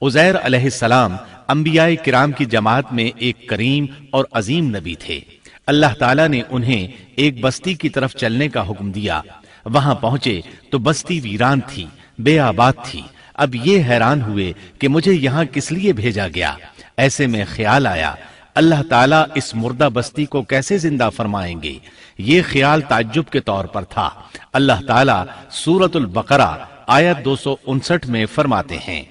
उज़ैर अलैहिस्सलाम अंबियाए किराम की जमात में एक करीम और अजीम नबी थे। अल्लाह ताला ने उन्हें एक बस्ती की तरफ चलने का हुक्म दिया। वहां पहुंचे तो बस्ती वीरान थी, बेआबाद थी। अब ये हैरान हुए कि मुझे यहाँ किस लिए भेजा गया। ऐसे में ख्याल आया अल्लाह ताला इस मुर्दा बस्ती को कैसे जिंदा फरमाएंगे। ये ख्याल ताज्जुब के तौर पर था। अल्लाह ताला सूरतुल बकरा आयत 259 में फरमाते हैं,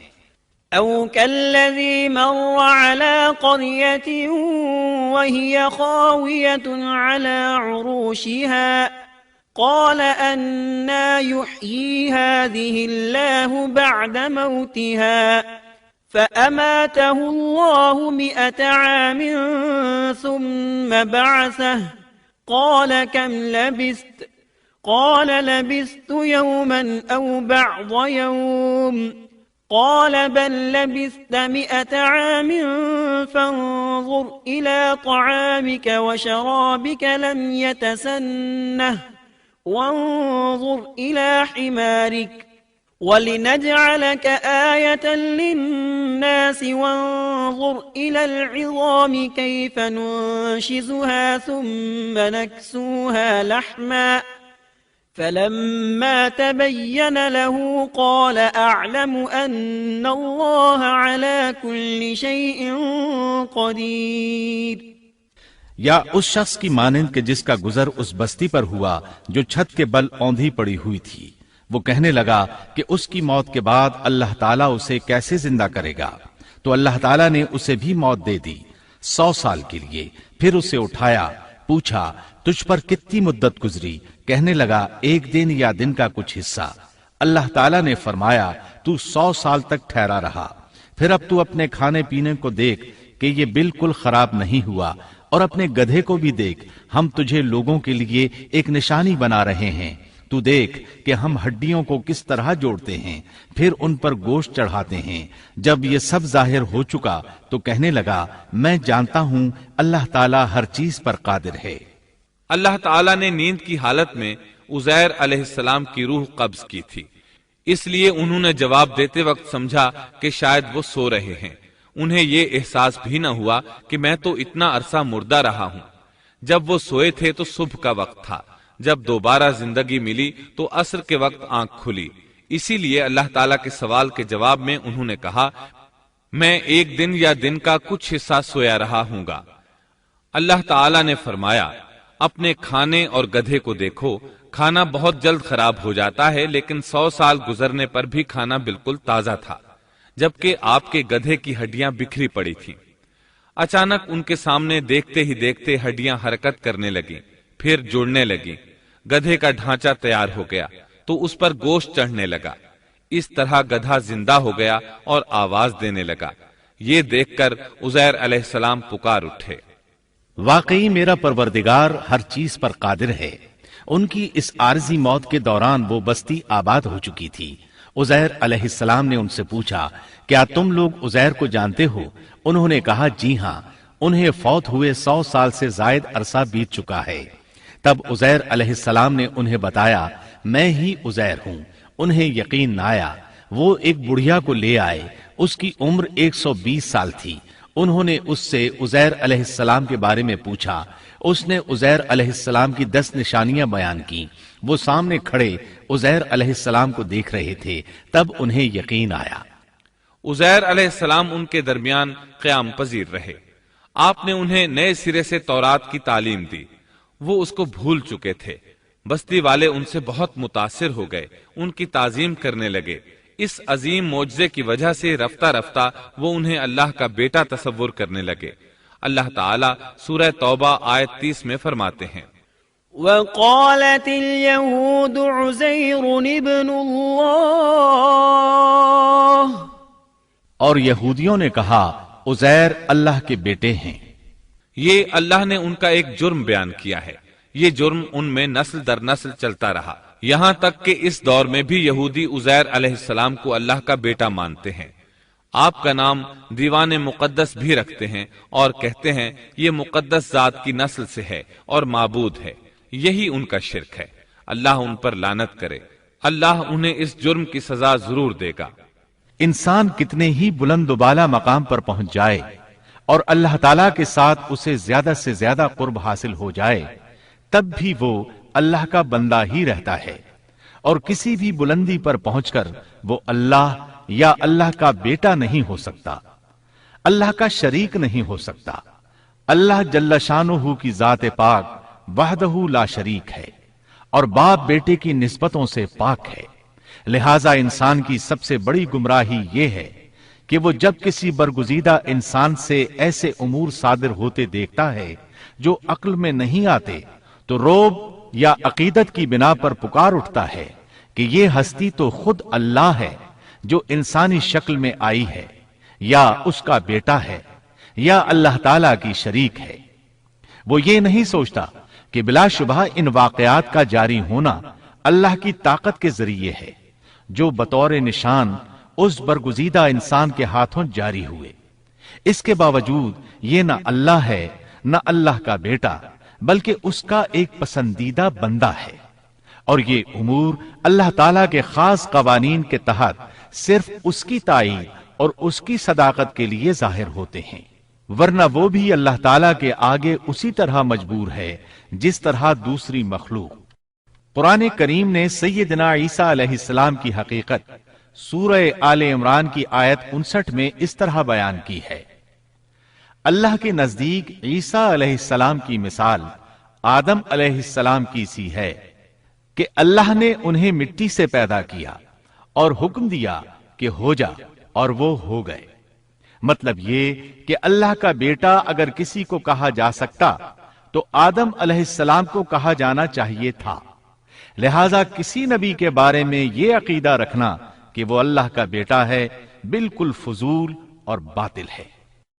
أو كالذي مر على قرية وهي خاوية على عروشها قال أنى يحيي هذه الله بعد موتها فأماته الله 100 عام ثم بعثه قال كم لبثت قال لبثت يوما أو بعض يوم قال بل لبثت 100 عام فانظر إلى طعامك وشرابك لم يتسنه وانظر إلى حمارك ولنجعلك آية للناس وانظر إلى العظام كيف ننشزها ثم نكسوها لحما فلما تبين له قال أعلم أن الله على كل شيء قدير۔ या उस शख्स की मानंद के जिसका गुजर उस बस्ती पर हुआ जो छत के बल औंधी पड़ी हुई थी। वो कहने लगा कि उसकी मौत के बाद अल्लाह ताला उसे कैसे जिंदा करेगा। तो अल्लाह ताला ने उसे भी मौत दे दी 100 साल के लिए। फिर उसे उठाया, पूछा तुझ पर कितनी मुद्दत गुजरी। कहने लगा एक दिन या दिन का कुछ हिस्सा। अल्लाह ताला ने फरमाया तू 100 साल तक ठहरा रहा। फिर अब तू अपने खाने पीने को देख कि ये बिल्कुल खराब नहीं हुआ, और अपने गधे को भी देख, हम तुझे लोगों के लिए एक निशानी बना रहे हैं। तू देख कि हम हड्डियों को किस तरह जोड़ते हैं, फिर उन पर गोश्त चढ़ाते हैं। जब ये सब जाहिर हो चुका तो कहने लगा मैं जानता हूं अल्लाह ताला हर चीज पर कादिर है। अल्लाह ताला ने नींद की हालत में उज़ैर अलैहिस्सलाम की रूह कब्ज की थी, इसलिए उन्होंने जवाब देते वक्त समझा कि शायद वो सो रहे हैं। उन्हें ये एहसास भी न हुआ कि मैं तो इतना अरसा मुर्दा रहा हूं। जब वो सोए थे तो सुबह का वक्त था। जब दोबारा जिंदगी मिली तो असर के वक्त आंख खुली। इसीलिए अल्लाह ताला के सवाल के जवाब में उन्होंने कहा मैं एक दिन या दिन का कुछ हिस्सा सोया रहा हूंगा। अल्लाह ताला ने फरमाया अपने खाने और गधे को देखो, खाना बहुत जल्द खराब हो जाता है, लेकिन 100 साल गुजरने पर भी खाना बिल्कुल ताजा था, जबकि आपके गधे की हड्डियां बिखरी पड़ी थीं। अचानक उनके सामने देखते ही देखते हड्डियां हरकत करने लगी, फिर जुड़ने लगी। गधे का ढांचा तैयार हो गया तो उस पर गोश्त चढ़ने लगा। इस तरह गधा जिंदा हो गया और आवाज देने लगा। ये देखकर उज़ैर अलैहिस्सलाम पुकार उठे, वाकई मेरा परवरदिगार हर चीज पर कादिर है। उनकी इस आरजी मौत के दौरान वो बस्ती आबाद हो चुकी थी। उज़ैर अलैहिस्सलाम ने उनसे पूछा क्या तुम लोग उज़ैर को जानते हो। उन्होंने कहा जी हां, उन्हें फौत हुए 100 साल से जायद अरसा बीत चुका है। तब उज़ैर अलैहिस्सलाम ने उन्हें बताया मैं ही उज़ैर हूं। उन्हें यकीन न आया। वो एक बुढ़िया को ले आए, उसकी उम्र 120 साल थी। उन्होंने उससे उज़ैर अलैहिस्सलाम के बारे में पूछा। उसने उज़ैर अलैहिस्सलाम की 10 निशानियां बयान की। वो सामने खड़े उज़ैर अलैहिस्सलाम को देख रहे थे। तब उन्हें यकीन आया। उज़ैर अलैहिस्सलाम उनके दरमियान क़याम पजीर रहे। आपने उन्हें नए सिरे से तौरात की तालीम दी। वो उसको भूल चुके थे। बस्ती वाले उनसे बहुत मुतासिर हो गए, उनकी ताजीम करने लगे। इस अजीम मोजज़े की वजह से रफ्ता रफ्ता वो उन्हें अल्लाह का बेटा तसव्वुर करने लगे। अल्लाह ताला सूरह तौबा आयत 30 में फरमाते हैं वक़ालतिल यहूद उज़ैर इब्नुल्लाह, और यहूदियों ने कहा उज़ैर अल्लाह के बेटे हैं। ये अल्लाह ने उनका एक जुर्म बयान किया है। ये जुर्म उनमें नस्ल दर नस्ल चलता रहा, यहां तक कि इस दौर में भी यहूदी उज़ैर अलैहिस्सलाम को अल्लाह का बेटा मानते हैं। आपका नाम दीवाने मुकद्दस भी रखते हैं और कहते हैं ये मुकद्दस जात की नस्ल से है और माबूद है। यही उनका शिर्क है। अल्लाह उन पर लानत करे। अल्लाह उन्हें इस जुर्म की सजा जरूर देगा। इंसान कितने ही बुलंद बाला मकाम पर पहुंच जाए और अल्लाह ताला के साथ उसे ज्यादा से ज्यादा कुर्ब हासिल हो जाए, तब भी वो अल्लाह का बंदा ही रहता है और किसी भी बुलंदी पर पहुंचकर वो अल्लाह या अल्लाह का बेटा नहीं हो सकता, अल्लाह का शरीक नहीं हो सकता। अल्लाह जल्ल शानुहू की जात पाक वहदहू ला शरीक है और बाप बेटे की निस्बतों से पाक है। लिहाजा इंसान की सबसे बड़ी गुमराही ये है कि वो जब किसी बरगुजीदा इंसान से ऐसे उमूर सादिर होते देखता है जो अक्ल में नहीं आते, तो रोब या अकीदत की बिना पर पुकार उठता है कि ये हस्ती तो खुद अल्लाह है जो इंसानी शक्ल में आई है, या उसका बेटा है, या अल्लाह ताला की शरीक है। वो ये नहीं सोचता कि बिलाशुबह इन वाकयात का जारी होना अल्लाह की ताकत के जरिए है जो बतौर निशान उस बरगुजीदा इंसान के हाथों जारी हुए। इसके बावजूद ये न अल्लाह है न अल्लाह का बेटा, बल्कि उसका एक पसंदीदा बंदा है। और ये उमूर अल्लाह ताला के खास कवानीन के तहत सिर्फ उसकी ताईद और उसकी सदाकत के लिए जाहिर होते हैं, वरना वो भी अल्लाह ताला के आगे उसी तरह मजबूर है जिस तरह दूसरी मखलूक। कुरान करीम ने सैयदना ईसा अलैहिस्सलाम की हकीकत सूरह आले इमरान की आयत 59 में इस तरह बयान की है। अल्लाह के नजदीक ईसा अलैहिस्सलाम की मिसाल आदम अलैहिस्सलाम की सी है कि अल्लाह ने उन्हें मिट्टी से पैदा किया और हुक्म दिया कि हो जा, और वो हो गए। मतलब ये कि अल्लाह का बेटा अगर किसी को कहा जा सकता तो आदम अलैहिस्सलाम को कहा जाना चाहिए था। लिहाजा किसी नबी के बारे में ये अकीदा रखना कि वो अल्लाह का बेटा है बिल्कुल फजूल और बातिल है।